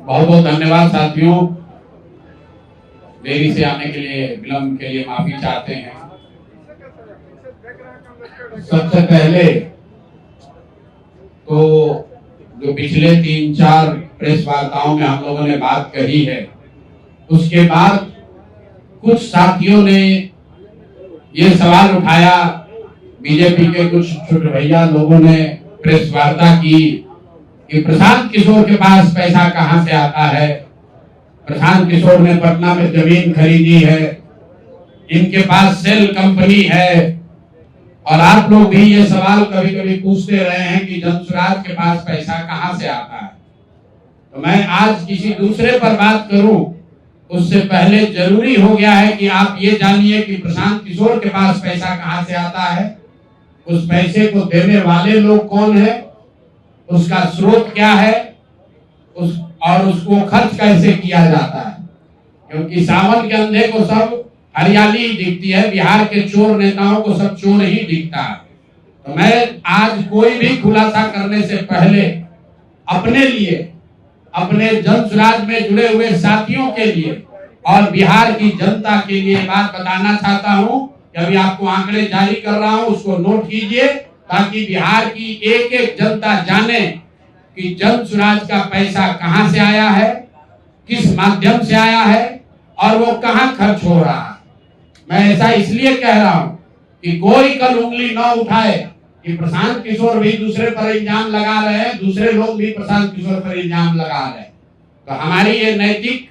बहुत बहुत धन्यवाद साथियों। देरी से आने के लिए, विलंब के लिए माफी चाहते हैं। सबसे पहले तो जो पिछले 3-4 प्रेस वार्ताओं में हम लोगों ने बात कही है, उसके बाद कुछ साथियों ने ये सवाल उठाया, बीजेपी के कुछ छोटे भैया लोगों ने प्रेस वार्ता की कि प्रशांत किशोर के पास पैसा कहां से आता है। प्रशांत किशोर ने पटना में जमीन खरीदी है, इनके पास सेल कंपनी है। और आप लोग भी ये सवाल कभी कभी पूछते रहे हैं कि जनसुराज के पास पैसा कहां से आता है। तो मैं आज किसी दूसरे पर बात करूं उससे पहले जरूरी हो गया है कि आप ये जानिए कि प्रशांत किशोर के पास पैसा कहां से आता है, उस पैसे को देने वाले लोग कौन है, उसका स्रोत क्या है, और उसको खर्च कैसे किया जाता है। क्योंकि सावन के अंधे को सब हरियाली दिखती है, बिहार के चोर नेताओं को सब चोर ही दिखता है। तो मैं आज कोई भी खुलासा करने से पहले अपने लिए, अपने जनसुराज में जुड़े हुए साथियों के लिए और बिहार की जनता के लिए बात बताना चाहता हूं कि अभी आपको आंकड़े जारी कर रहा हूं, उसको नोट कीजिए ताकि बिहार की एक एक जनता जाने कि जनसुराज का पैसा कहां से आया है, किस माध्यम से आया है और वो कहां खर्च हो रहा है। मैं ऐसा इसलिए कह रहा हूं कि कोई कल उंगली न उठाए कि प्रशांत किशोर भी दूसरे पर इल्जाम लगा रहे हैं, दूसरे लोग भी प्रशांत किशोर पर इल्जाम लगा रहे हैं। तो हमारी ये नैतिक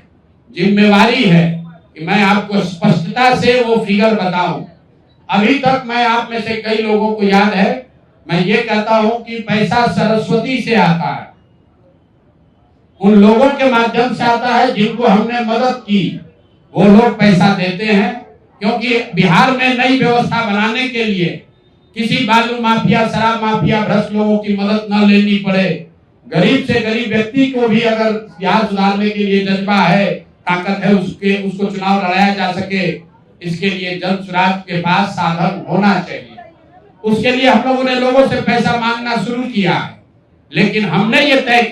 जिम्मेवारी है कि मैं आपको स्पष्टता से वो फिगर बताऊं। अभी तक मैं आप में से कई लोगों को याद है, मैं ये कहता हूं कि पैसा सरस्वती से आता है, उन लोगों के माध्यम से आता है जिनको हमने मदद की, वो लोग पैसा देते हैं। क्योंकि बिहार में नई व्यवस्था बनाने के लिए किसी बालू माफिया, शराब माफिया, भ्रष्ट लोगों की मदद न लेनी पड़े, गरीब से गरीब व्यक्ति को भी अगर बिहार सुधारने के लिए जज्बा है, ताकत है, उसको चुनाव लड़ाया जा सके, इसके लिए जनसुराज के पास साधन होना चाहिए। उसके लिए हम लोगों ने लोगों से पैसा मांगना शुरू किया है, लेकिन हमने ये तय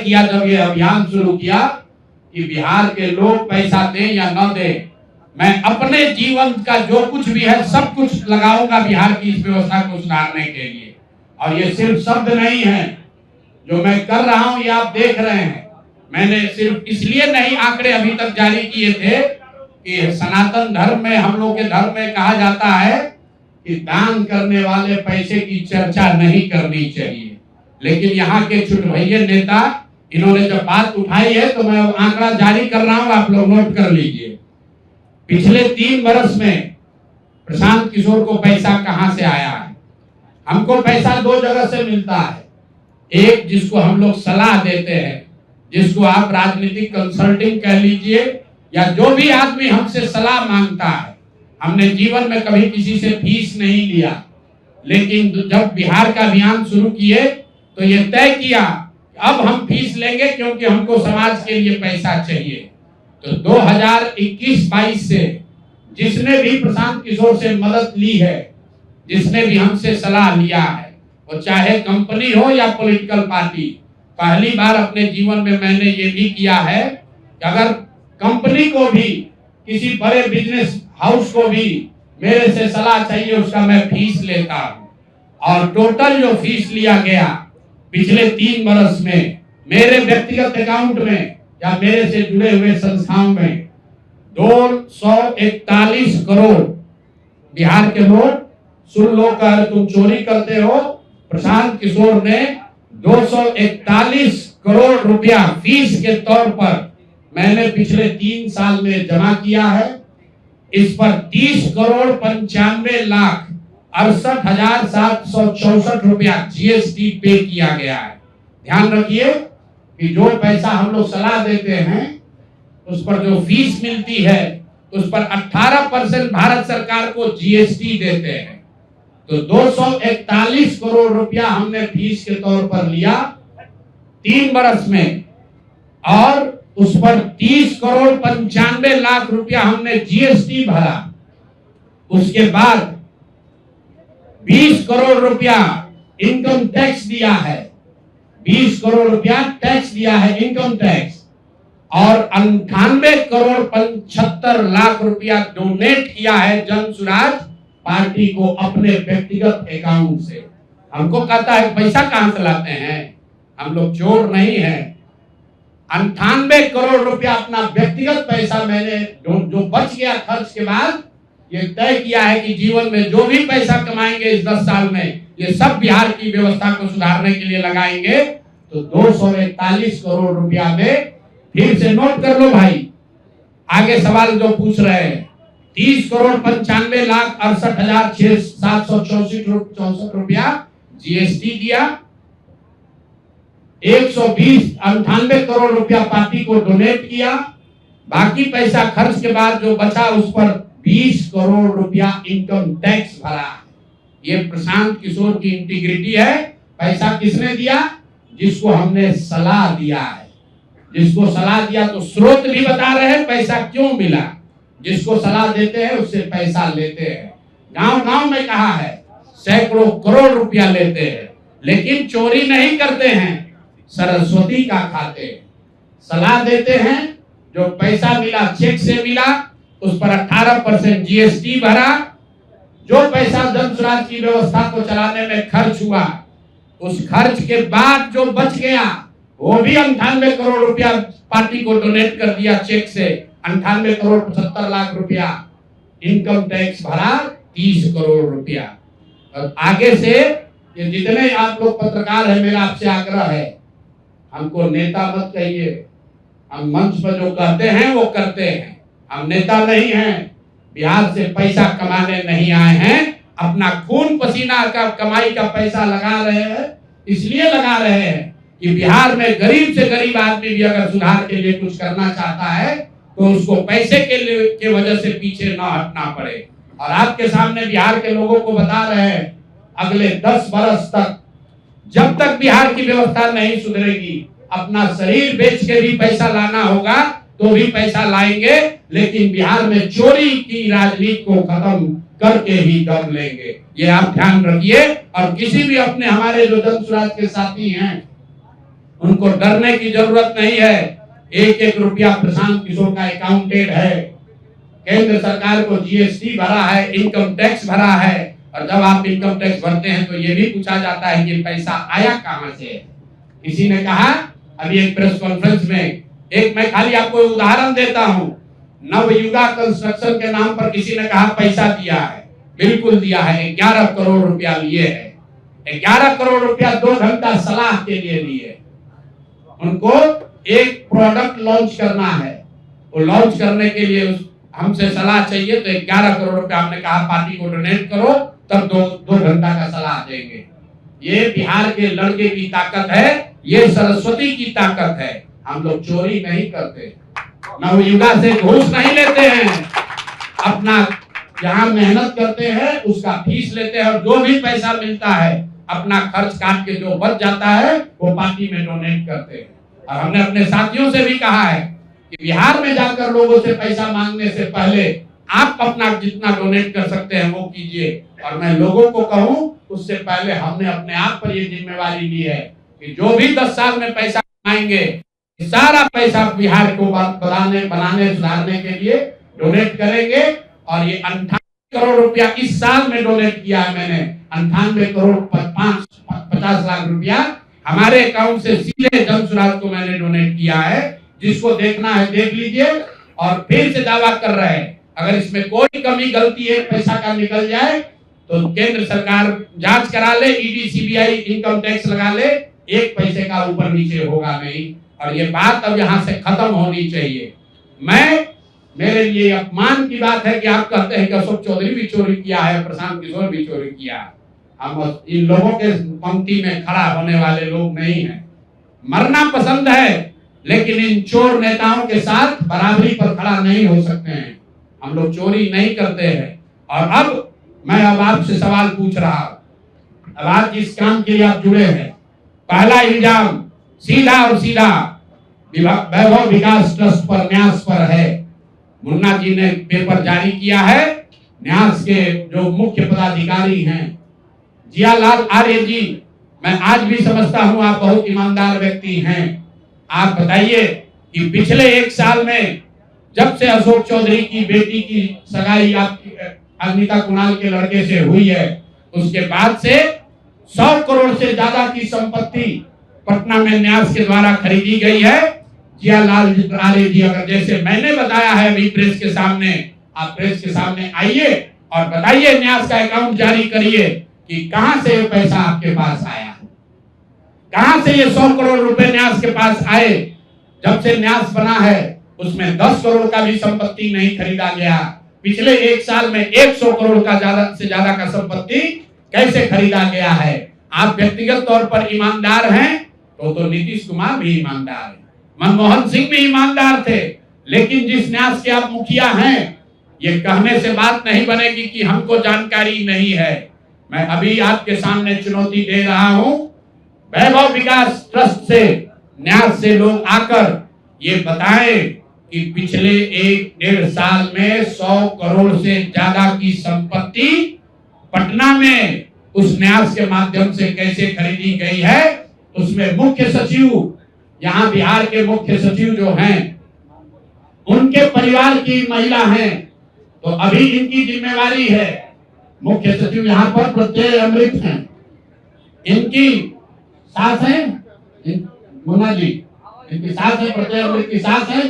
किया जब ये अभियान शुरू किया कि बिहार के लोग पैसा दें या न दें, मैं अपने जीवन का जो कुछ भी है सब कुछ लगाऊंगा बिहार की इस व्यवस्था को सुधारने के लिए। और ये सिर्फ शब्द नहीं है जो मैं कर रहा हूं, ये आप देख रहे हैं। मैंने सिर्फ इसलिए नहीं आंकड़े अभी तक जारी किए थे कि सनातन धर्म में, हम लोग के धर्म में कहा जाता है कि दान करने वाले पैसे की चर्चा नहीं करनी चाहिए। लेकिन यहाँ के छुटभैये नेता, इन्होंने जब बात उठाई है तो मैं आंकड़ा जारी कर रहा हूं, आप लोग नोट कर लीजिए। पिछले 3 वर्ष में प्रशांत किशोर को पैसा कहां से आया है। हमको पैसा 2 जगह से मिलता है। एक जिसको हम लोग सलाह देते हैं, जिसको आप राजनीतिक कंसल्टिंग कह लीजिए, या जो भी आदमी हमसे सलाह मांगता है। हमने जीवन में कभी किसी से फीस नहीं लिया, लेकिन जब बिहार का अभियान शुरू किए तो ये तय किया अब हम फीस लेंगे क्योंकि हमको समाज के लिए पैसा चाहिए। तो 2021-22 से जिसने भी प्रशांत किशोर से मदद ली है, जिसने भी हमसे सलाह लिया है, वो चाहे कंपनी हो या पॉलिटिकल पार्टी, पहली बार अपने जीवन में मैंने ये भी किया है कि अगर कंपनी को भी, किसी बड़े बिजनेस हाउस को भी मेरे से सलाह चाहिए, उसका मैं फीस लेता हूं। और टोटल जो फीस लिया गया पिछले 3 वर्ष में मेरे व्यक्तिगत अकाउंट में या मेरे से जुड़े हुए संस्थाओं में 241 करोड़। बिहार के लोग सुन लो, कर तुम चोरी करते हो, प्रशांत किशोर ने 241 करोड़ रुपया फीस के तौर पर मैंने पिछले 3 साल में जमा किया है। इस पर 30 करोड़ 95 लाख 68,764 रुपया जीएसटी पे किया गया है। ध्यान रखिए कि जो पैसा हम लोग सलाह देते हैं उस पर जो फीस मिलती है उस पर 18% भारत सरकार को जीएसटी देते हैं। तो 241 करोड़ रुपया हमने फीस के तौर पर लिया 3 वर्ष में, और उस पर 30 करोड़ 95 लाख रुपया हमने जीएसटी भरा। उसके बाद 20 करोड़ रुपया इनकम टैक्स दिया है। 20 करोड़ रुपया टैक्स दिया है, इनकम टैक्स, और 98 करोड़ 75 लाख रुपया डोनेट किया है जन स्वराज पार्टी को अपने व्यक्तिगत अकाउंट से। हमको कहता है पैसा कहां से लाते हैं, हम लोग चोर नहीं है। 98 करोड़ रुपया अपना व्यक्तिगत पैसा मैंने जो बच गया खर्च के बाद ये तय किया है कि जीवन में जो भी पैसा कमाएंगे इस 10 साल में ये सब बिहार की व्यवस्था को सुधारने के लिए लगाएंगे। तो 241 करोड़ रुपया में फिर से नोट कर लो भाई, आगे सवाल जो पूछ रहे हैं, 30 करोड़ 95 लाख 68,764 रुपया जीएसटी दिया, 198 करोड़ रुपया पार्टी को डोनेट किया, बाकी पैसा खर्च के बाद जो बचा उस पर 20 करोड़ रुपया इनकम टैक्स भरा। ये प्रशांत किशोर की इंटीग्रिटी है। पैसा किसने दिया? जिसको हमने सलाह दिया है। जिसको सलाह दिया तो स्रोत भी बता रहे हैं पैसा क्यों मिला। जिसको सलाह देते हैं उससे पैसा लेते हैं। गांव-गांव में कहा है सैकड़ों करोड़ रुपया लेते हैं, लेकिन चोरी नहीं करते हैं, सरस्वती का खाते। सलाह देते हैं, जो पैसा मिला चेक से मिला उस पर 18% जीएसटी भरा, जो पैसा जन स्वराज की व्यवस्था को चलाने में खर्च हुआ उस खर्च के बाद जो बच गया वो भी 98 करोड़ रुपया पार्टी को डोनेट कर दिया चेक से, 98 करोड़ 75 लाख रुपया इनकम टैक्स भरा, 30 करोड़ रुपया। और आगे से ये जितने आप लोग पत्रकार हैं, मेरा आपसे आग्रह है, हमको नेता मत कहिए। हम मंच पर जो कहते हैं वो करते हैं, हम नेता नहीं हैं। बिहार से पैसा कमाने नहीं आए हैं, अपना खून पसीना का कमाई का पैसा लगा रहे हैं। इसलिए लगा रहे हैं कि बिहार में गरीब से गरीब आदमी भी अगर सुधार के लिए कुछ करना चाहता है तो उसको पैसे के वजह से पीछे ना हटना पड़े। और आपके सामने बिहार के लोगों को बता रहे हैं, अगले 10 बरस तक जब तक बिहार की व्यवस्था नहीं सुधरेगी, अपना शरीर बेच के भी पैसा लाना होगा तो भी पैसा लाएंगे, लेकिन बिहार में चोरी की राजनीति को खत्म करके ही दम लेंगे। ये आप ध्यान रखिए। और किसी भी अपने हमारे जो जन स्वराज के साथी हैं उनको डरने की जरूरत नहीं है। 1-1 रुपया प्रशांत किशोर का अकाउंटेड है। केंद्र सरकार को जीएसटी भरा है, इनकम टैक्स भरा है, और जब आप इनकम टैक्स भरते हैं तो ये भी पूछा जाता है कि पैसा आया कहां से। किसी ने कहा अभी एक प्रेस कॉन्फ्रेंस में, एक मैं खाली आपको उदाहरण देता हूं, नवयुगा कंस्ट्रक्शन के नाम पर किसी ने कहा पैसा दिया है। बिल्कुल दिया है, 11 करोड़ रुपया लिए है। 11 करोड़ रुपया 2 घंटा सलाह के लिए लिए। उनको एक प्रोडक्ट लॉन्च करना है, वो लॉन्च करने के लिए हमसे सलाह चाहिए, तो 11 करोड़ रुपया हमने कहा पार्टी को डोनेट करो, तब 2 घंटा का सलाह देंगे। ये बिहार के लड़के की ताकत है, ये सरस्वती की ताकत है। हम लोग चोरी नहीं करते, नवयुगा से घूस नहीं लेते हैं, अपना जहां मेहनत करते हैं उसका फीस लेते हैं, और जो भी पैसा मिलता है अपना खर्च काट के जो बच जाता है वो पार्टी में डोनेट करते हैं। और हमने अपने साथियों से भी कहा है कि बिहार में जाकर लोगों से पैसा मांगने से पहले आप अपना जितना डोनेट कर सकते हैं वो कीजिए। और मैं लोगों को कहूं उससे पहले हमने अपने आप पर ये जिम्मेवारी ली है कि जो भी 10 साल में पैसा कमाएंगे सारा पैसा बिहार को बनाने सुधारने के लिए डोनेट करेंगे। और ये 98 करोड़ रुपया इस साल में डोनेट किया है मैंने, 98 करोड़ 50 लाख रुपया हमारे अकाउंट से सीधे जन स्वराज को मैंने डोनेट किया है। जिसको देखना है देख लीजिए। और फिर से दावा कर रहे हैं अगर इसमें कोई कमी गलती है पैसा का निकल जाए तो केंद्र सरकार जांच करा ले, ईडी सीबीआई इनकम टैक्स लगा ले, 1 पैसे का ऊपर नीचे होगा नहीं। और ये बात अब यहाँ से खत्म होनी चाहिए। मेरे लिए अपमान की बात है कि आप कहते हैं कि अशोक चौधरी भी चोरी किया है, प्रशांत किशोर भी चोरी किया। हम इन लोगों के पंक्ति में खड़ा होने वाले लोग नहीं हैं। मरना पसंद है लेकिन इन चोर नेताओं के साथ बराबरी पर खड़ा नहीं हो सकते हैं। हम लोग चोरी नहीं करते हैं। और अब मैं आपसे सवाल पूछ रहा हूं, अब आज जिस काम के लिए आप जुड़े हैं, पहला इल्जाम सीधा और सीधा वैभव विकास ट्रस्ट पर, न्यास पर है। मुन्ना जी ने पेपर जारी किया है। न्यास के जो मुख्य पदाधिकारी हैं जियालाल आर्य जी, मैं आज भी समझता हूं आप बहुत ईमानदार व्यक्ति हैं। आप बताइए कि पिछले 1 साल में जब से अशोक चौधरी की बेटी की सगाई आपकी अनीता कुणाल के लड़के से हुई है, उसके बाद से 100 करोड़ से ज्यादा की संपत्ति पटना में न्यास के द्वारा खरीदी गई है। जियालाल आर्य जी, अगर जैसे मैंने बताया है अभी प्रेस के सामने, आप प्रेस के सामने आइए और बताइए, न्यास का अकाउंट जारी करिए कि कहां से ये पैसा आपके पास आया, कहां से ये 100 करोड़ रुपए न्यास के पास आए। जब से न्यास बना है उसमें 10 करोड़ का भी संपत्ति नहीं खरीदा गया। पिछले 1 साल में 100 करोड़ का ज्यादा से ज्यादा का संपत्ति कैसे खरीदा गया है। आप व्यक्तिगत तौर पर ईमानदार हैं तो नीतीश कुमार भी ईमानदार है, मनमोहन सिंह भी ईमानदार थे, लेकिन जिस न्यास के आप मुखिया हैं, ये कहने से बात नहीं बनेगी कि हमको जानकारी नहीं है। मैं अभी आपके सामने चुनौती दे रहा हूं, वैभव विकास ट्रस्ट से न्यास से लोग आकर ये बताएं कि पिछले 1-1.5 साल में 100 करोड़ से ज्यादा की संपत्ति पटना में उस न्यास के माध्यम से कैसे खरीदी गई है। उसमें मुख्य सचिव, यहाँ बिहार के मुख्य सचिव जो हैं, उनके परिवार की महिला हैं, तो अभी इनकी जिम्मेवारी है। मुख्य सचिव यहाँ पर प्रत्यय अमृत हैं, इनकी सास है मुन्ना जी, इनकी सास है, प्रत्यय अमृत की सास है,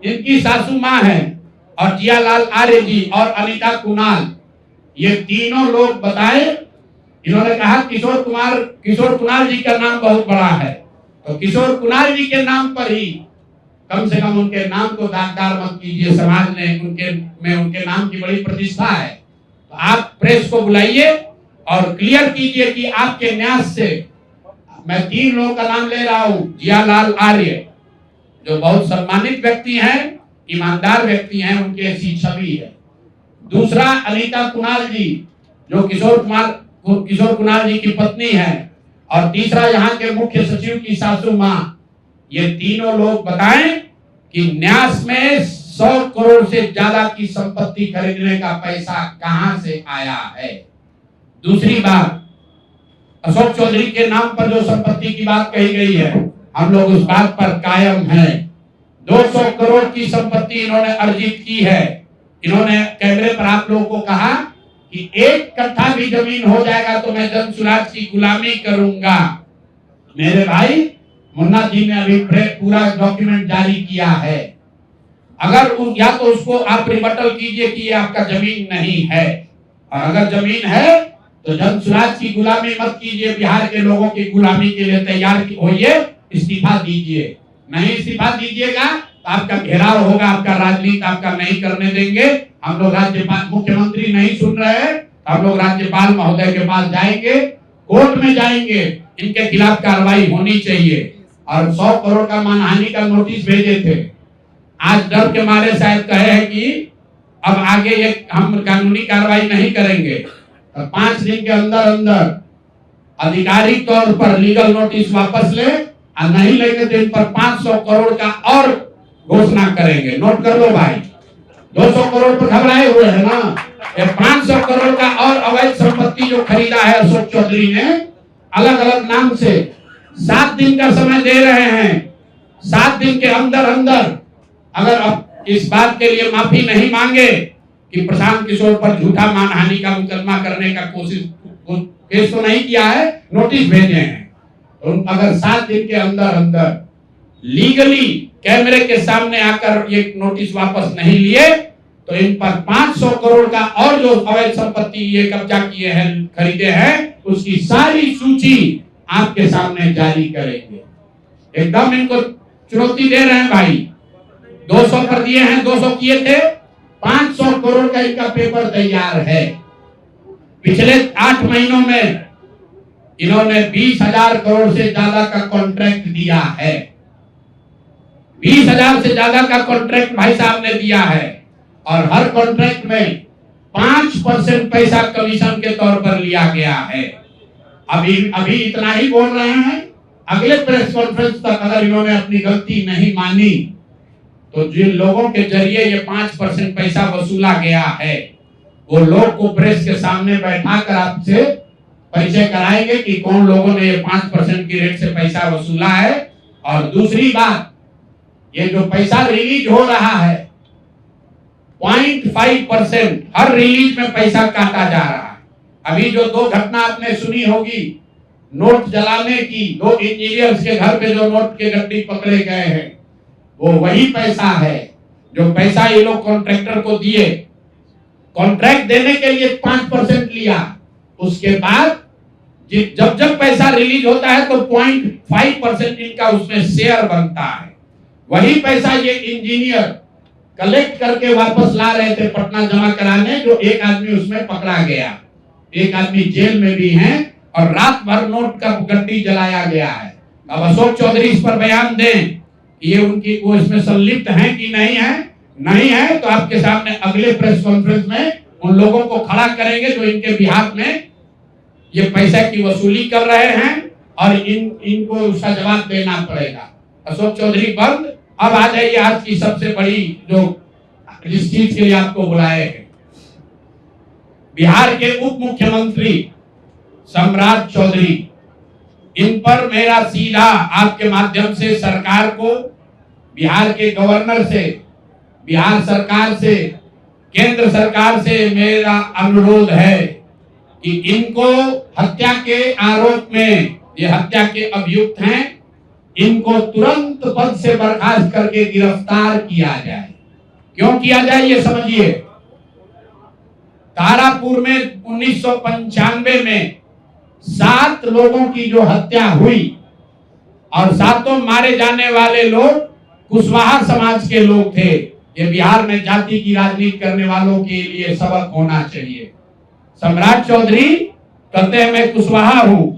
इनकी सासू माँ है, और जियालाल आर्य जी और अनीता कुणाल, ये तीनों लोग बताए। इन्होंने कहा किशोर कुणाल जी का नाम बहुत बड़ा है, तो किशोर कुणाल जी के नाम पर ही कम से कम उनके नाम को दागदार मत कीजिए। समाज ने उनके नाम की बड़ी प्रतिष्ठा है। तो आप प्रेस को बुलाइए और क्लियर कीजिए कि आपके न्यास से, मैं 3 लोगों का नाम ले रहा हूं, जियालाल आर्य जो बहुत सम्मानित व्यक्ति हैं, ईमानदार व्यक्ति हैं, उनकी ऐसी छवि है। दूसरा अनीता कुणाल जी जो किशोर कुणाल जी की पत्नी है, और तीसरा यहाँ के मुख्य सचिव की सासू माँ। ये तीनों लोग बताएं कि न्यास में 100 करोड़ से ज्यादा की संपत्ति खरीदने का पैसा कहां से आया है। दूसरी बात, अशोक चौधरी के नाम पर जो संपत्ति की बात कही गई है, हम लोग उस बात पर कायम हैं। 200 करोड़ की संपत्ति इन्होंने अर्जित की है। इन्होंने कैमरे पर आप लोगों को कहा कि 1 कट्ठा भी जमीन हो जाएगा तो मैं जनसुराज की गुलामी करूंगा। मेरे भाई मुन्ना जी ने अभी पूरा डॉक्यूमेंट जारी किया है। अगर या तो उसको आप रिबटल कीजिए कि ये आपका जमीन नहीं है, और अगर जमीन है तो जनसुराज की गुलामी मत कीजिए, बिहार के लोगों की गुलामी के लिए तैयार होइए, इस्तीफा दीजिए। नहीं इस्तीफा दीजिएगा तो आपका घेराव होगा, आपका राजनीति आपका नहीं करने देंगे। हम लोग राज्यपाल, मुख्यमंत्री नहीं सुन रहे हैं, हम लोग राज्यपाल महोदय के पास जाएंगे, कोर्ट में जाएंगे, इनके खिलाफ कार्रवाई होनी चाहिए। और 100 करोड़ का मानहानि का नोटिस भेजे थे, आज डर के मारे शायद कहे हैं कि अब आगे ये हम कानूनी कार्रवाई नहीं करेंगे। तो 5 दिन के अंदर अंदर आधिकारिक तौर पर लीगल नोटिस वापस ले, और नहीं लेंगे तो इन पर 500 करोड़ का और घोषणा करेंगे। नोट कर लो भाई, 200 करोड़ पर घबराए हुए है ना, ये 500 करोड़ का और अवैध संपत्ति जो खरीदा है अशोक चौधरी ने अलग अलग नाम से, 7 दिन का समय दे रहे हैं। 7 दिन के अंदर अंदर अगर अब इस बात के लिए माफी नहीं मांगे कि प्रशांत किशोर पर झूठा मानहानि का मुकदमा करने का केस तो नहीं किया है, नोटिस भेजे हैं, तो अगर 7 दिन के अंदर अंदर लीगली कैमरे के सामने आकर ये नोटिस वापस नहीं लिए तो इन पर 500 करोड़ का और जो अवैध संपत्ति ये कब्जा किए हैं, खरीदे हैं, उसकी सारी सूची आपके सामने जारी करेंगे। एकदम इनको चुनौती दे रहे हैं भाई। 200 पर दिए हैं, 200 किए थे, 500 करोड़ का इनका पेपर तैयार है। पिछले 8 महीनों में इन्होंने 20,000 करोड़ से ज्यादा का कॉन्ट्रैक्ट दिया है। 20,000 से ज्यादा का कॉन्ट्रैक्ट भाई साहब ने दिया है, और हर कॉन्ट्रैक्ट में 5% पैसा कमीशन के तौर पर लिया गया है। अभी इतना ही बोल रहे हैं, अगले प्रेस कॉन्फ्रेंस तक अगर इन्होंने अपनी गलती नहीं मानी तो जिन लोगों के जरिए ये 5% पैसा वसूला गया है, वो लोग को प्रेस के सामने बैठाकर आपसे परिचय कराएंगे कि कौन लोगों ने ये 5% की रेट से पैसा वसूला है। और दूसरी बात, ये जो पैसा रिलीज हो रहा है 0.5% हर रिलीज में पैसा काटा जा रहा है। अभी जो 2 घटना आपने सुनी होगी नोट जलाने की, 2 इंजीनियर्स के घर पे जो नोट के गड्ढे पकड़े गए हैं, वो वही पैसा है जो पैसा ये लोग कॉन्ट्रैक्टर को दिए। कॉन्ट्रैक्ट देने के लिए 5% लिया, उसके बाद जब जब पैसा रिलीज होता है तो 0.5% इनका उसमें शेयर बनता है। वही पैसा ये इंजीनियर कलेक्ट करके वापस ला रहे थे पटना जमा कराने, जो एक आदमी उसमें पकड़ा गया, एक आदमी जेल में भी है और रात भर नोट का गड्ढी जलाया गया है। अब अशोक चौधरी इस पर बयान दें कि ये उनकी वो इसमें संलिप्त हैं कि नहीं है। नहीं है तो आपके सामने अगले प्रेस कॉन्फ्रेंस में उन लोगों को खड़ा करेंगे जो इनके बिहार में ये पैसा की वसूली कर रहे हैं और इनको उसका जवाब देना पड़ेगा। अशोक चौधरी बंद। अब आ जाइए आज की सबसे बड़ी जो जिस चीज के लिए आपको बुलाए हैं, बिहार के उप मुख्यमंत्री सम्राट चौधरी, इन पर मेरा सीधा आपके माध्यम से सरकार को, बिहार के गवर्नर से, बिहार सरकार से, केंद्र सरकार से मेरा अनुरोध है कि इनको हत्या के आरोप में, ये हत्या के अभियुक्त हैं, इनको तुरंत पद से बर्खास्त करके गिरफ्तार किया जाए। क्यों किया जाए ये समझिए। तारापुर में 1995 में 7 लोगों की जो हत्या हुई और 7 मारे जाने वाले लोग कुशवाहा समाज के लोग थे। ये बिहार में जाति की राजनीति करने वालों के लिए सबक होना चाहिए। सम्राट चौधरी कहते हैं मैं कुशवाहा हूं।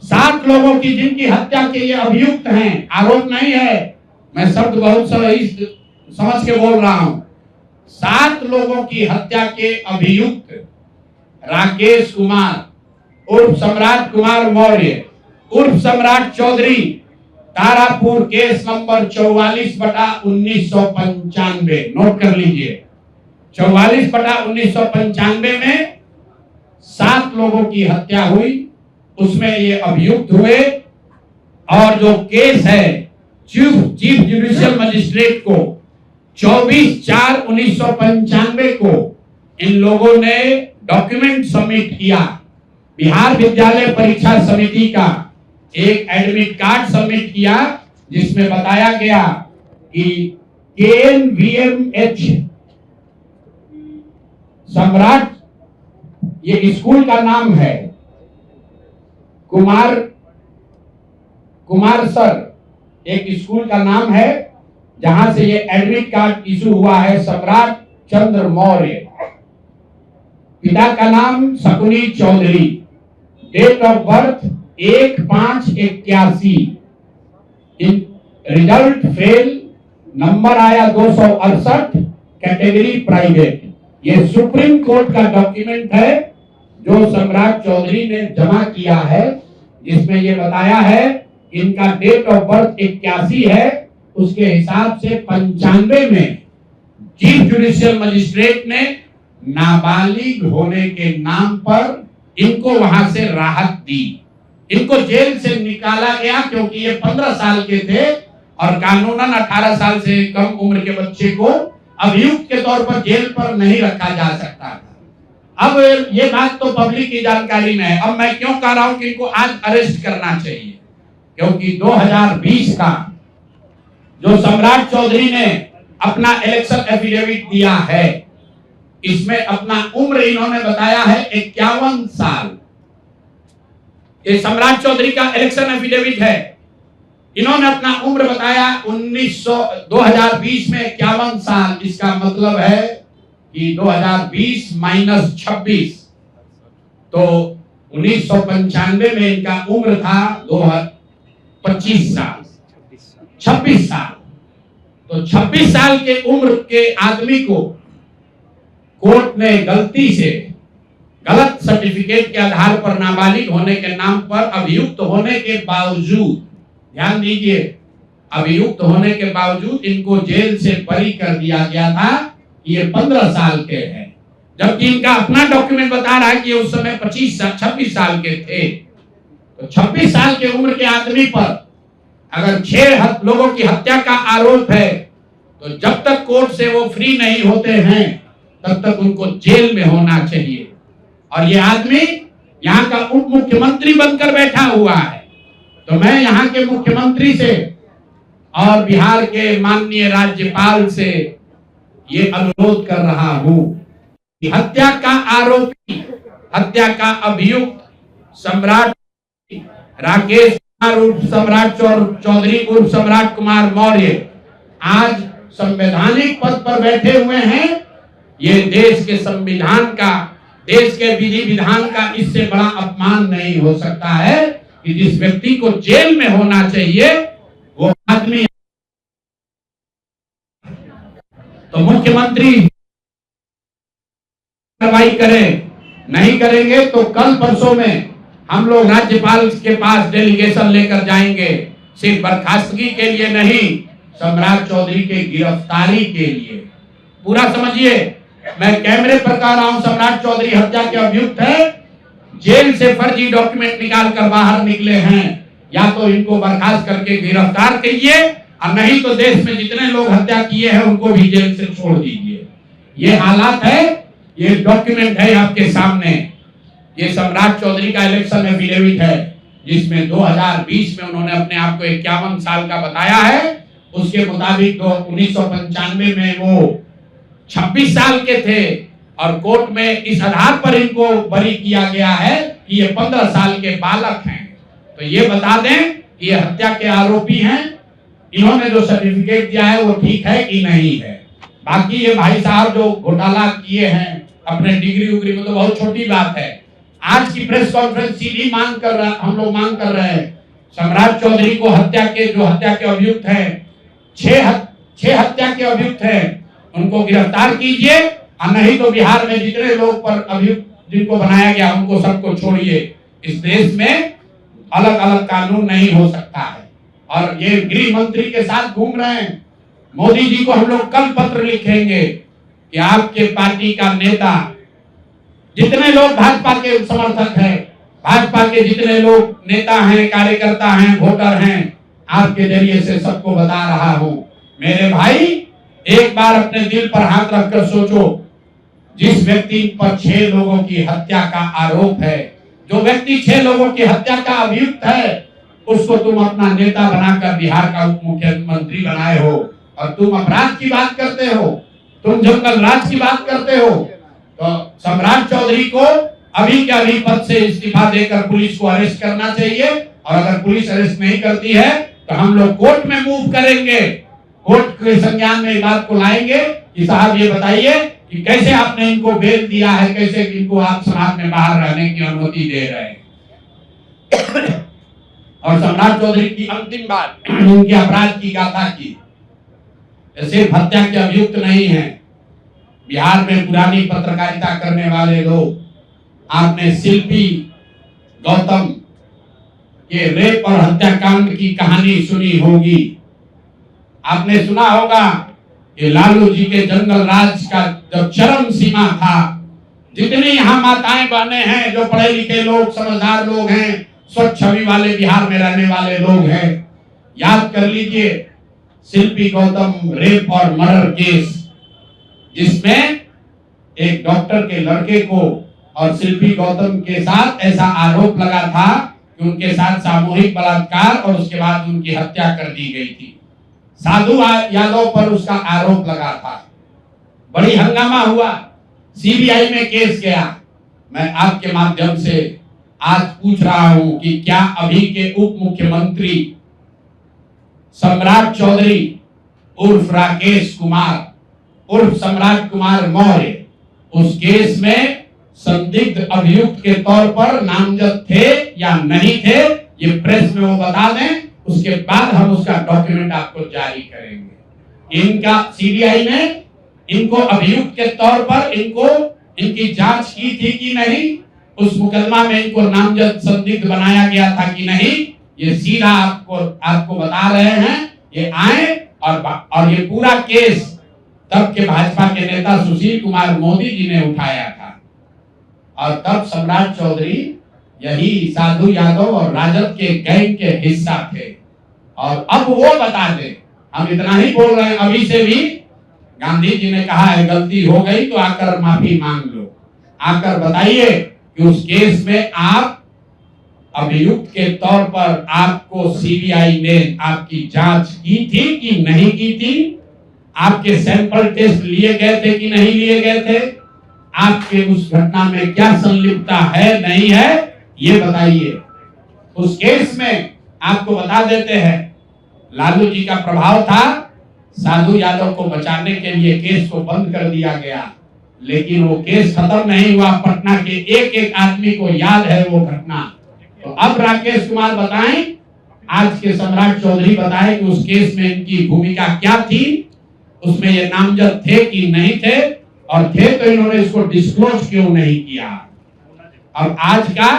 7 लोगों की जिनकी हत्या के ये अभियुक्त हैं, आरोप नहीं है, मैं शब्द बहुत सही समझ के बोल रहा हूं। 7 लोगों की हत्या के अभियुक्त राकेश कुमार उर्फ सम्राट कुमार मौर्य उर्फ Samrat Choudhary, Tarapur case number 44/1995, note कर लीजिए। 44/1995 में 7 लोगों की हत्या हुई, उसमें ये अभियुक्त हुए। और जो केस है चीफ जुडिशियल मजिस्ट्रेट को 24/4/1995 को इन लोगों ने डॉक्यूमेंट सबमिट किया। बिहार विद्यालय परीक्षा समिति का एक एडमिट कार्ड सबमिट किया जिसमें बताया गया कि KNVMH सम्राट, ये स्कूल का नाम है, कुमार सर एक स्कूल का नाम है जहां से ये एडमिट कार्ड इशू हुआ है। सम्राट चंद्र मौर्य, पिता का नाम Shakuni Choudhary, date of birth 1/5/81, result fail, number आया 268, कैटेगरी प्राइवेट। ये सुप्रीम कोर्ट का डॉक्यूमेंट है जो सम्राट चौधरी ने जमा किया है, जिसमें ये बताया है इनका डेट ऑफ बर्थ 81 है, उसके हिसाब से 95 में चीफ जुडिशियल मजिस्ट्रेट ने नाबालिग होने के नाम पर इनको वहां से राहत दी। इनको जेल से निकाला गया क्योंकि ये 15 साल के थे और कानूनन 18 साल से कम उम्र के बच्चे को अभियुक्त के तौर पर जेल पर नहीं रखा जा सकता था। अब ये बात तो पब्लिक की जानकारी में है। अब मैं क्यों कह रहा हूं कि इनको आज अरेस्ट करना चाहिए, क्योंकि 2020 का जो सम्राट चौधरी ने अपना इलेक्शन एफिडेविट दिया है, इसमें अपना उम्र इन्होंने बताया है 51 साल। ये सम्राट चौधरी का इलेक्शन एफिडेविट है। इन्होंने अपना उम्र बताया 2020 में 51 साल। इसका मतलब है कि 2020 माइनस 26, तो 1995 में इनका उम्र था 25 साल, 26 साल। तो 26 साल के उम्र के आदमी को कोर्ट ने गलती से गलत सर्टिफिकेट के आधार पर नाबालिग होने के नाम पर अभियुक्त होने के बावजूद, ध्यान दीजिए, अभियुक्त होने के बावजूद इनको जेल से बरी कर दिया गया था। ये 15 साल के हैं, जबकि इनका अपना डॉक्यूमेंट बता रहा है कि उस समय 26 साल के थे। तो 26 साल के उम्र के आदमी पर अगर 6 लोगों की हत्या का आरोप है तो जब तक कोर्ट से वो फ्री नहीं होते हैं तब तक उनको जेल में होना चाहिए। और ये आदमी यहाँ का उप मुख्यमंत्री बनकर बैठा हुआ है। तो मैं यहाँ के मुख्यमंत्री से और बिहार के माननीय राज्यपाल से ये अनुरोध कर रहा हूं कि हत्या का आरोपी, हत्या का अभियुक्त सम्राट राकेश कुमार उर्फ सम्राट चौधरी उर्फ सम्राट कुमार मौर्य आज संवैधानिक पद पर बैठे हुए हैं। ये देश के संविधान का, देश के विधि विधान का इससे बड़ा अपमान नहीं हो सकता है कि जिस व्यक्ति को जेल में होना चाहिए वो आदमी। तो मुख्यमंत्री कार्रवाई करें, नहीं करेंगे तो कल परसों में हम लोग राज्यपाल के पास डेलीगेशन लेकर जाएंगे, सिर्फ बर्खास्तगी के लिए नहीं, सम्राट चौधरी के गिरफ्तारी के लिए। पूरा समझिए, मैं कैमरे पर कह रहा हूं, सम्राट चौधरी हत्या के अभियुक्त है, जेल से फर्जी डॉक्यूमेंट निकाल कर बाहर निकले हैं। या तो इनको बर्खास्त करके गिरफ्तार करिए और नहीं तो देश में जितने लोग हत्या किए हैं उनको भी जेल से छोड़ दीजिए। ये हालात है, ये डॉक्यूमेंट है आपके सामने। ये सम्राट चौधरी का इलेक्शन एफिडेविट है जिसमें 2020 में उन्होंने अपने आप को 51 साल का बताया है। उसके मुताबिक 1995 में वो 26 साल के थे और कोर्ट में इस आधार पर इनको बरी किया गया है कि ये 15 साल के बालक हैं। तो ये बता दें कि ये हत्या के आरोपी हैं। इन्होंने जो सर्टिफिकेट दिया है वो ठीक है कि नहीं है। बाकी ये भाई साहब जो घोटाला किए हैं अपने डिग्री उग्री में, तो बहुत छोटी बात है। आज की प्रेस कॉन्फ्रेंस सीधी हम लोग मांग कर रहे हैं, सम्राट चौधरी को हत्या के अभियुक्त हैं, 6 हत्या के अभियुक्त हैं, उनको गिरफ्तार कीजिए और नहीं तो बिहार में जितने लोग पर अभियुक्त जिनको बनाया गया उनको सबको छोड़िए। इस देश में अलग अलग कानून नहीं हो सकता है। और ये गृह मंत्री के साथ घूम रहे हैं। मोदी जी को हम लोग कल पत्र लिखेंगे कि आपके पार्टी का नेता, जितने लोग भाजपा के समर्थक हैं, भाजपा के जितने लोग नेता हैं, कार्यकर्ता हैं, वोटर हैं, आपके जरिए से सबको बता रहा हूं, मेरे भाई एक बार अपने दिल पर हाथ रखकर सोचो, जिस व्यक्ति पर 6 लोगों की हत्या का आरोप है, जो व्यक्ति 6 लोगों की हत्या का अभियुक्त है, उसको तुम अपना नेता बनाकर बिहार का उप मुख्यमंत्री बनाए हो और तुम अपराध की बात करते हो, तुम जंगल राज की बात करते हो। तो सम्राट चौधरी को अभी के अभी पद से इस्तीफा देकर पुलिस को अरेस्ट करना चाहिए और अगर पुलिस अरेस्ट नहीं करती है तो हम लोग कोर्ट में मूव करेंगे, कोर्ट के संज्ञान में इस बात को लाएंगे कि साहब ये बताइए कि कैसे आपने इनको बेल दिया है, कैसे इनको आप समाज में बाहर रहने की अनुमति दे रहे हैं। और सम्राट चौधरी की अंतिम बात उनके अपराध की गाथा की, सिर्फ हत्या के अभियुक्त नहीं है। बिहार में पुरानी पत्रकारिता करने वाले लोग, आपने शिल्पी गौतम के रेप और हत्याकांड की कहानी सुनी होगी। आपने सुना होगा कि लालू जी के जंगल राज का जब चरम सीमा था, जितनी यहाँ माताएं बहनें हैं, जो पढ़े लिखे लोग, समझदार लोग हैं, स्वच्छ छवि वाले बिहार में रहने वाले लोग हैं, याद कर लीजिए शिल्पी गौतम रेप और मर्डर केस, जिसमें एक डॉक्टर के लड़के को और शिल्पी गौतम के साथ ऐसा आरोप लगा था कि उनके साथ सामूहिक बलात्कार और उसके बाद उनकी हत्या कर दी गई थी। साधु यादव पर उसका आरोप लगा था, बड़ी हंगामा हुआ, सीबीआई में केस गया। मैं आपके माध्यम से आज पूछ रहा हूं कि क्या अभी के उप मुख्यमंत्री सम्राट चौधरी उर्फ राकेश कुमार उर्फ सम्राट कुमार मौर्य उस केस में संदिग्ध अभियुक्त के तौर पर नामजद थे या नहीं थे, ये प्रेस में वो बता दें, उसके बाद हम उसका डॉक्यूमेंट आपको जारी करेंगे। इनका सीबीआई ने इनको अभियुक्त के तौर पर इनकी जांच की थी कि नहीं, उस मुकदमा में इनको नामजद संदिग्ध बनाया गया था कि नहीं, ये सीधा आपको बता रहे हैं। ये आए और ये पूरा केस तब के भाजपा के नेता सुशील कुमार मोदी जी ने उठाया था, और तब सम्राट चौधरी यही साधु यादव और राजद के गैंग के हिस्सा थे। और अब वो बता दे, हम इतना ही बोल रहे हैं, अभी से भी गांधी जी ने कहा है गलती हो गई तो आकर माफी मांग लो, आकर बताइए कि उस केस में आप अभियुक्त के तौर पर आपको सीबीआई ने आपकी जांच की थी कि नहीं की थी, आपके सैंपल टेस्ट लिए गए थे कि नहीं लिए गए थे, आपके उस घटना में क्या संलिप्तता है नहीं है ये बताइए। उस केस में आपको बता देते हैं, लालू जी का प्रभाव था, साधु यादव को बचाने के लिए केस को बंद कर दिया गया, लेकिन वो केस खत्म नहीं हुआ। पटना के एक एक आदमी को याद है वो घटना। तो अब राकेश कुमार बताएं, आज के सम्राट चौधरी बताएं कि उस केस में इनकी भूमिका क्या थी, उसमें ये नामजद थे कि नहीं थे, और थे तो इन्होंने इसको डिस्क्लोज क्यों नहीं किया। अब आज का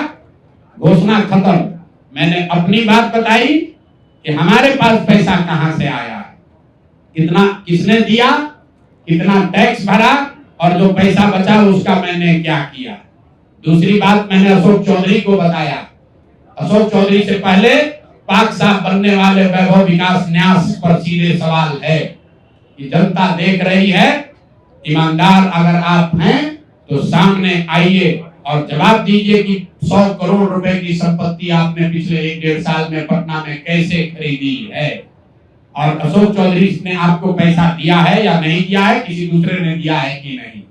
घोषणा खत्म। मैंने अपनी बात बताई कि हमारे पास पैसा कहां से आया, कितना किसने दिया, कितना टैक्स भरा, और जो पैसा बचा उसका मैंने क्या किया। दूसरी बात मैंने अशोक चौधरी को बताया। अशोक चौधरी से पहले पाक साहब बनने वाले वैभव विकास न्यास पर सीधे सवाल है कि जनता देख रही है, ईमानदार अगर आप हैं तो सामने आइए और जवाब दीजिए कि 100 करोड़ रुपए की संपत्ति आपने पिछले 1-1.5 साल में पटना में कैसे खरीदी है, और अशोक चौधरी ने आपको पैसा दिया है या नहीं दिया है, किसी दूसरे ने दिया है कि नहीं।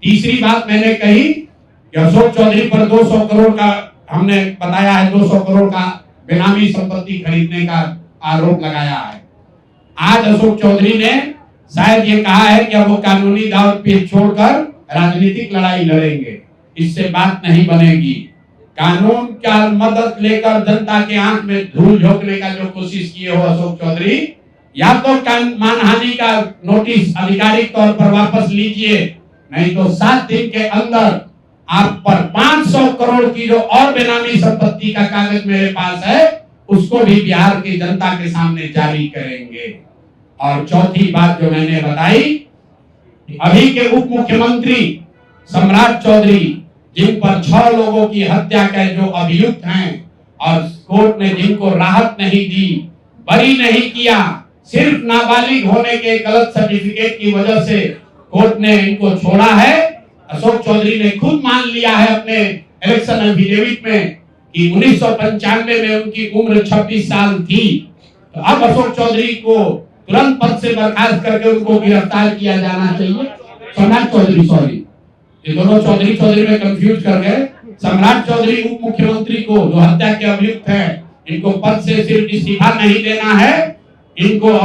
तीसरी बात मैंने कही कि अशोक चौधरी पर 200 करोड़ का हमने बताया है, 200 करोड़ का बेनामी संपत्ति खरीदने का आरोप लगाया है। आज अशोक चौधरी ने शायद ये कहा है कि अब वो कानूनी दाव पेच छोड़कर राजनीतिक लड़ाई लड़ेंगे, इससे बात नहीं बनेगी। कानून का मदद लेकर जनता के आंख में धूल झोंकने का जो कोशिश किए हो अशोक चौधरी, या तो मानहानि का नोटिस आधिकारिक तौर पर वापस लीजिए, नहीं तो 7 दिन के अंदर आप पर 500 करोड़ की जो और बेनामी संपत्ति का कागज मेरे पास है उसको भी बिहार की जनता के सामने जारी करेंगे। और चौथी बात जो मैंने बताई, अभी के उप मुख्यमंत्री सम्राट चौधरी, जिन पर 6 लोगों की हत्या के जो अभियुक्त हैं और कोर्ट ने जिनको राहत नहीं दी, बरी नहीं किया, सिर्फ नाबालिग होने के गलत सर्टिफिकेट की वजह से कोर्ट ने इनको छोड़ा है। अशोक चौधरी ने खुद मान लिया है अपने इलेक्शन एफिडेविट में कि 1995 में उनकी उम्र 26 साल थी। तो अब अशोक चौधरी को तुरंत पद से बर्खास्त करके उनको गिरफ्तार किया जाना चाहिए। सम्राट चौधरी, सॉरी, ये दोनों चौधरी में कंफ्यूज कर गए। सम्राट चौधरी उप मुख्यमंत्री को जो हत्या के अभियुक्त हैं, इनको पद से सिर्फ इस्तीफा नहीं देना है, इनको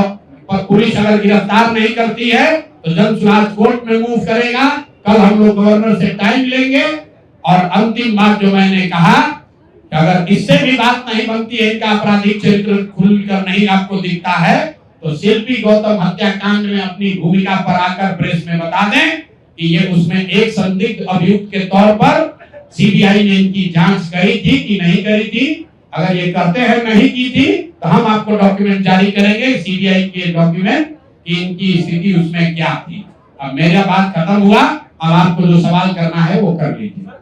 पुलिस अगर गिरफ्तार नहीं करती है तो जन सुराज कोर्ट में मूव करेगा। कल हम लोग गवर्नर से टाइम लेंगे। और अंतिम बात जो मैंने कहा कि अगर इससे भी बात नहीं बनती है, इनका आपराधिक चरित्र खुलकर नहीं आपको दिखता है, तो शिल्पी गौतम हत्याकांड में अपनी भूमिका पर आकर प्रेस में बता दें कि ये उसमें एक संदिग्ध अभियुक्त के तौर पर सीबीआई ने इनकी जांच करी थी कि नहीं करी थी। अगर ये करते हैं नहीं की थी तो हम आपको डॉक्यूमेंट जारी करेंगे, सीबीआई के डॉक्यूमेंट, कि इनकी स्थिति उसमें क्या थी। अब मेरा बात खत्म हुआ, अब आपको जो सवाल करना है वो कर लीजिए।